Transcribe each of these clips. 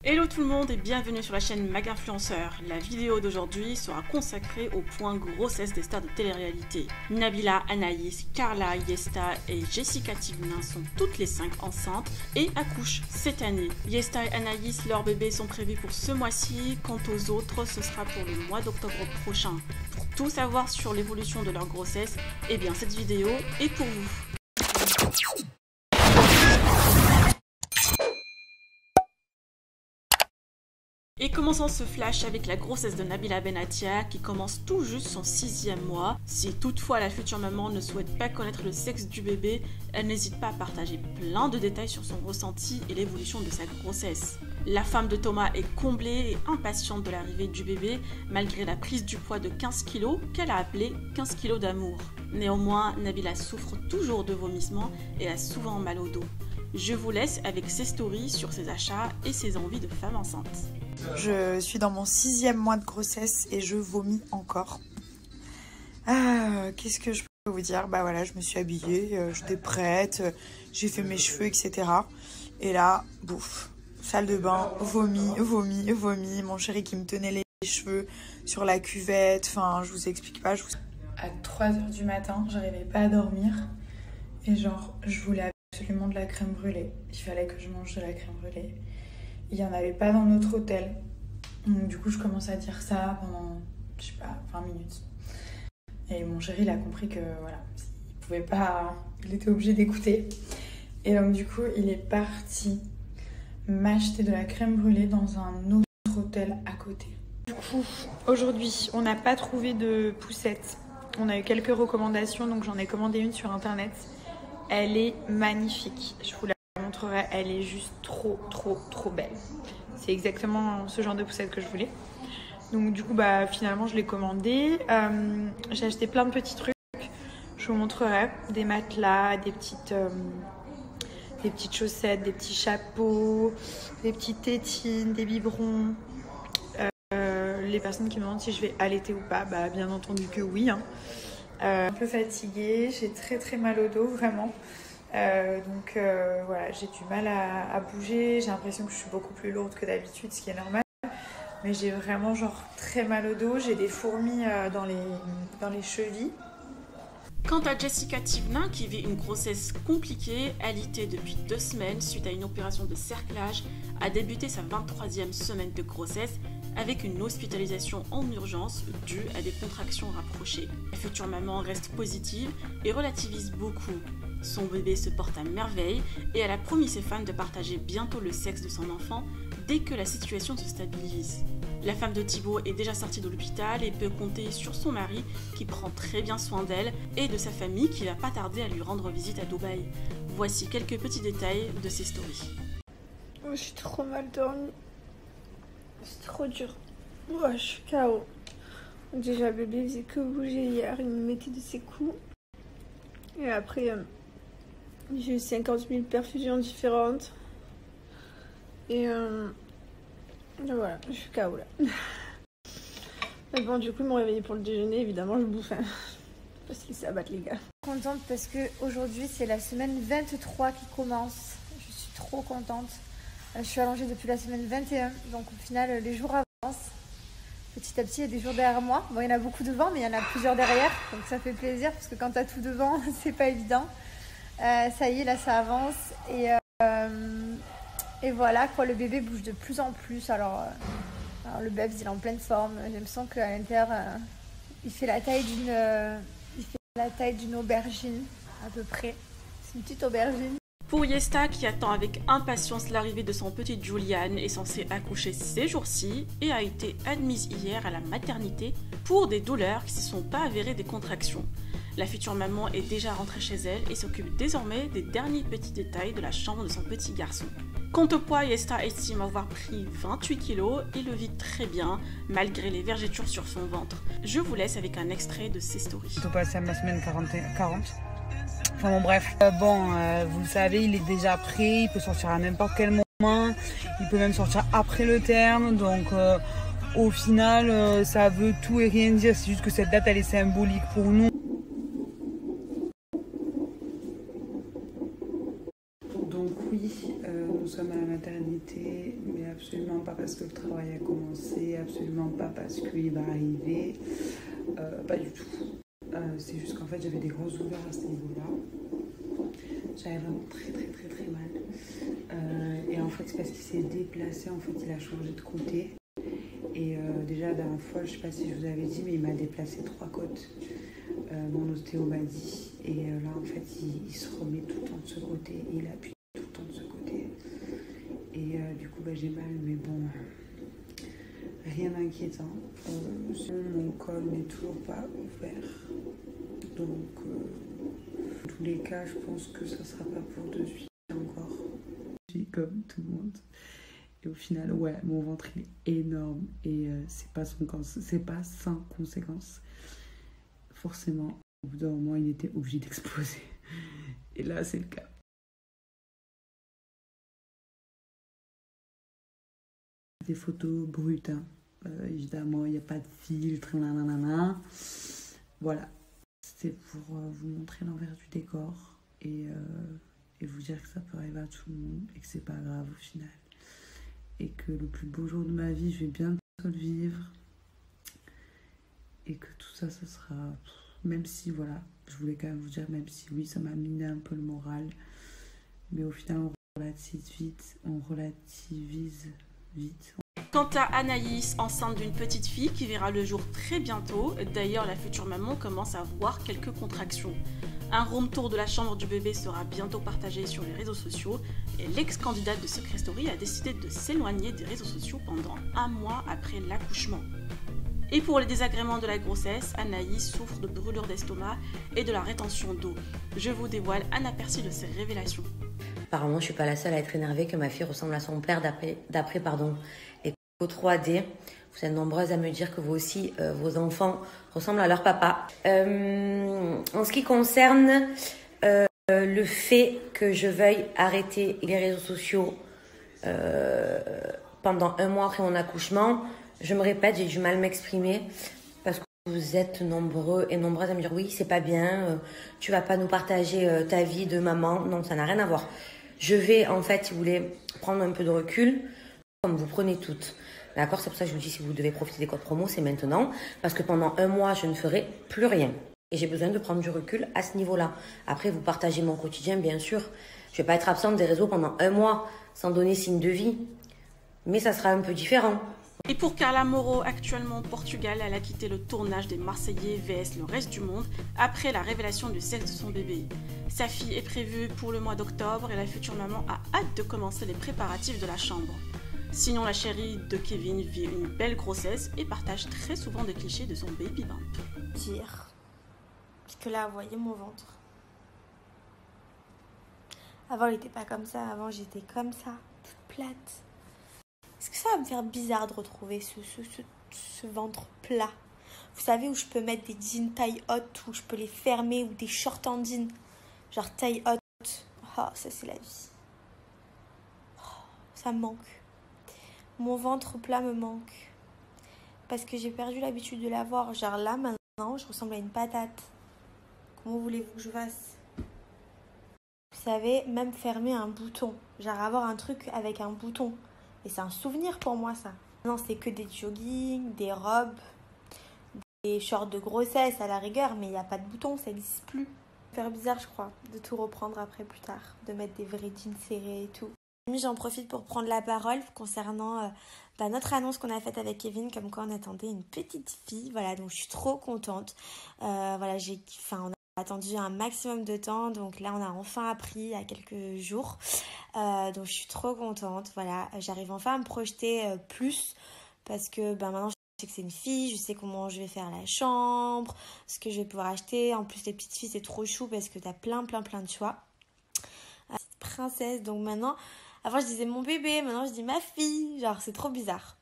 Hello tout le monde et bienvenue sur la chaîne Mag Influenceur. La vidéo d'aujourd'hui sera consacrée au point grossesse des stars de télé-réalité. Nabila, Anaïs, Carla, Yesta et Jessica Tivnin sont toutes les 5 enceintes et accouchent cette année. Yesta et Anaïs, leurs bébés sont prévus pour ce mois-ci. Quant aux autres, ce sera pour le mois d'octobre prochain. Pour tout savoir sur l'évolution de leur grossesse, eh bien cette vidéo est pour vous. Et commençons ce flash avec la grossesse de Nabila Benatia qui commence tout juste son 6e mois. Si toutefois la future maman ne souhaite pas connaître le sexe du bébé, elle n'hésite pas à partager plein de détails sur son ressenti et l'évolution de sa grossesse. La femme de Thomas est comblée et impatiente de l'arrivée du bébé malgré la prise du poids de 15 kg qu'elle a appelé 15 kg d'amour. Néanmoins, Nabila souffre toujours de vomissements et a souvent mal au dos. Je vous laisse avec ses stories sur ses achats et ses envies de femme enceinte. Je suis dans mon 6e mois de grossesse et je vomis encore. Qu'est-ce que je peux vous dire? Bah voilà, je me suis habillée, j'étais prête, j'ai fait mes cheveux, etc. Et là, bouf, salle de bain, vomi. Mon chéri qui me tenait les cheveux sur la cuvette. Enfin, je vous explique pas. À 3 h du matin, j'arrivais pas à dormir. Et genre, je voulais absolument de la crème brûlée. Il fallait que je mange de la crème brûlée. Il n'y en avait pas dans notre hôtel. Donc, du coup, je commence à dire ça pendant, je sais pas, 20 minutes. Et mon chéri, il a compris que, voilà, il pouvait pas... Il était obligé d'écouter. Et donc, du coup, il est parti m'acheter de la crème brûlée dans un autre hôtel à côté. Du coup, aujourd'hui, on n'a pas trouvé de poussette. On a eu quelques recommandations, donc j'en ai commandé une sur Internet. Elle est magnifique. Je vous la montrerai. Elle est juste trop belle. C'est exactement ce genre de poussette que je voulais. Donc du coup, bah finalement, je l'ai commandée. J'ai acheté plein de petits trucs. Je vous montrerai des matelas, des petites chaussettes, des petits chapeaux, des petites tétines, des biberons. Les personnes qui me demandent si je vais allaiter ou pas, bah bien entendu que oui. Un peu fatiguée, j'ai très mal au dos, vraiment. Voilà, j'ai du mal à bouger, j'ai l'impression que je suis beaucoup plus lourde que d'habitude, ce qui est normal. Mais j'ai vraiment genre très mal au dos, j'ai des fourmis dans les chevilles. Quant à Jessica Tivnin, qui vit une grossesse compliquée, alitée depuis 2 semaines suite à une opération de cerclage, a débuté sa 23e semaine de grossesse avec une hospitalisation en urgence due à des contractions rapprochées. La future maman reste positive et relativise beaucoup. Son bébé se porte à merveille et elle a promis ses fans de partager bientôt le sexe de son enfant dès que la situation se stabilise. La femme de Thibaut est déjà sortie de l'hôpital et peut compter sur son mari qui prend très bien soin d'elle et de sa famille qui va pas tarder à lui rendre visite à Dubaï. Voici quelques petits détails de ses stories. Oh, je suis trop mal dormie. C'est trop dur. Oh, je suis KO. Déjà, le bébé faisait que bouger hier. Il me mettait de ses coups. Et après, j'ai eu 50 000 perfusions différentes. Et voilà, je suis KO là. Mais bon, du coup, ils m'ont réveillée pour le déjeuner. Évidemment, je bouffe. Parce qu'ils s'abattent, les gars. Contente parce que aujourd'hui c'est la semaine 23 qui commence. Je suis trop contente. Je suis allongée depuis la semaine 21. Donc au final, les jours avancent. Petit à petit, il y a des jours derrière moi. Bon, il y en a beaucoup devant, mais il y en a plusieurs derrière. Donc ça fait plaisir parce que quand tu as tout devant, c'est pas évident. Ça y est, là, ça avance. Et voilà, quoi, le bébé bouge de plus en plus. Alors le bébé, il est en pleine forme. J'ai l'impression qu'à l'intérieur, il fait la taille d'une aubergine, à peu près. C'est une petite aubergine. Pour Yesta, qui attend avec impatience l'arrivée de son petit Julian, est censée accoucher ces jours-ci et a été admise hier à la maternité pour des douleurs qui ne se sont pas avérées des contractions. La future maman est déjà rentrée chez elle et s'occupe désormais des derniers petits détails de la chambre de son petit garçon. Quant au poids, Yesta estime avoir pris 28 kg et le vit très bien, malgré les vergetures sur son ventre. Je vous laisse avec un extrait de ses stories. Je suis passée à ma semaine 40. Enfin bon, bref. Vous le savez, il est déjà prêt, il peut sortir à n'importe quel moment, il peut même sortir après le terme, donc au final, ça veut tout et rien dire, c'est juste que cette date, elle est symbolique pour nous. Donc oui, nous sommes à la maternité, mais absolument absolument pas parce que le travail a commencé, absolument pas parce qu'il va arriver, pas du tout. C'est juste qu'en fait j'avais des grosses douleurs à ce niveau-là. J'avais vraiment très mal. Et en fait c'est parce qu'il s'est déplacé, en fait il a changé de côté. Et déjà la dernière fois, je sais pas si je vous avais dit, mais il m'a déplacé 3 côtes. Mon ostéo m'a dit. Et là en fait il se remet tout le temps de ce côté et il appuie tout le temps de ce côté. Et du coup j'ai mal, mais bon, rien d'inquiétant. Mon col n'est toujours pas ouvert. Donc dans tous les cas, je pense que ça sera pas pour de suite encore. Je suis comme tout le monde. Et au final, ouais, mon ventre il est énorme et c'est pas sans conséquence. Forcément, au bout d'un moment, il était obligé d'exploser. Et là, c'est le cas. Des photos brutes, hein. Évidemment, il n'y a pas de filtre, nanana. Voilà, c'est pour vous montrer l'envers du décor et vous dire que ça peut arriver à tout le monde et que c'est pas grave au final. Et que le plus beau jour de ma vie, je vais bientôt le vivre. Et que tout ça, ça sera... Même si, voilà, je voulais quand même vous dire, même si, oui, ça m'a miné un peu le moral. Mais au final, on relativise vite. Quant à Anaïs, enceinte d'une petite fille qui verra le jour très bientôt, d'ailleurs la future maman commence à voir quelques contractions. Un room tour de la chambre du bébé sera bientôt partagé sur les réseaux sociaux et l'ex-candidate de Secret Story a décidé de s'éloigner des réseaux sociaux pendant 1 mois après l'accouchement. Et pour les désagréments de la grossesse, Anaïs souffre de brûlures d'estomac et de la rétention d'eau. Je vous dévoile un aperçu de ces révélations. Apparemment, je suis pas la seule à être énervée que ma fille ressemble à son père d'après les photos 3D. Vous êtes nombreuses à me dire que vous aussi, vos enfants ressemblent à leur papa. En ce qui concerne le fait que je veuille arrêter les réseaux sociaux pendant 1 mois après mon accouchement, je me répète, j'ai du mal à m'exprimer parce que vous êtes nombreux et nombreuses à me dire oui, c'est pas bien, tu vas pas nous partager ta vie de maman. Non, ça n'a rien à voir. Je vais en fait, si vous voulez, prendre un peu de recul, comme vous prenez toutes. D'accord, c'est pour ça que je vous dis, si vous devez profiter des codes promo, c'est maintenant. Parce que pendant 1 mois, je ne ferai plus rien. Et j'ai besoin de prendre du recul à ce niveau-là. Après, vous partagez mon quotidien, bien sûr. Je ne vais pas être absente des réseaux pendant 1 mois sans donner signe de vie. Mais ça sera un peu différent. Et pour Carla Moreau, actuellement au Portugal, elle a quitté le tournage des Marseillais vs le reste du monde après la révélation du sexe de son bébé. Sa fille est prévue pour le mois d'octobre et la future maman a hâte de commencer les préparatifs de la chambre. Sinon, la chérie de Kevin vit une belle grossesse et partage très souvent des clichés de son baby bump. Dire. Parce que là, vous voyez mon ventre. Avant, il n'était pas comme ça. Avant, j'étais comme ça, toute plate. Est-ce que ça va me faire bizarre de retrouver ce ventre plat? Vous savez, où je peux mettre des jeans taille haute, où je peux les fermer, ou des shorts en jean, genre taille haute. Oh, ça, c'est la vie. Oh, ça me manque. Mon ventre plat me manque. Parce que j'ai perdu l'habitude de l'avoir. Genre là, maintenant, je ressemble à une patate. Comment voulez-vous que je fasse? Vous savez, même fermer un bouton. Genre avoir un truc avec un bouton. Et c'est un souvenir pour moi, ça. Non, c'est que des joggings, des robes, des shorts de grossesse à la rigueur. Mais il n'y a pas de bouton, ça n'existe plus. Ça va faire bizarre, je crois, de tout reprendre après plus tard. De mettre des vrais jeans serrés et tout. J'en profite pour prendre la parole concernant notre annonce qu'on a faite avec Kevin, comme quoi on attendait une petite fille. Voilà, donc je suis trop contente. Voilà, on a attendu un maximum de temps, donc là on a enfin appris il y a quelques jours. Donc je suis trop contente. Voilà, j'arrive enfin à me projeter plus parce que maintenant je sais que c'est une fille, je sais comment je vais faire la chambre, ce que je vais pouvoir acheter. En plus les petites filles c'est trop chou parce que t'as plein de choix. Princesse, donc maintenant... Avant, je disais mon bébé, maintenant je dis ma fille. Genre, c'est trop bizarre.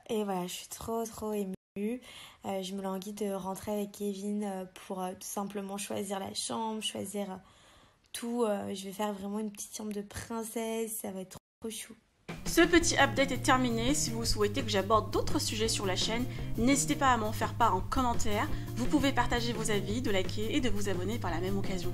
Et voilà, je suis trop émue. Je me languis de rentrer avec Kevin pour tout simplement choisir la chambre, choisir tout. Je vais faire vraiment une petite chambre de princesse. Ça va être trop chou. Ce petit update est terminé. Si vous souhaitez que j'aborde d'autres sujets sur la chaîne, n'hésitez pas à m'en faire part en commentaire. Vous pouvez partager vos avis, de liker et de vous abonner par la même occasion.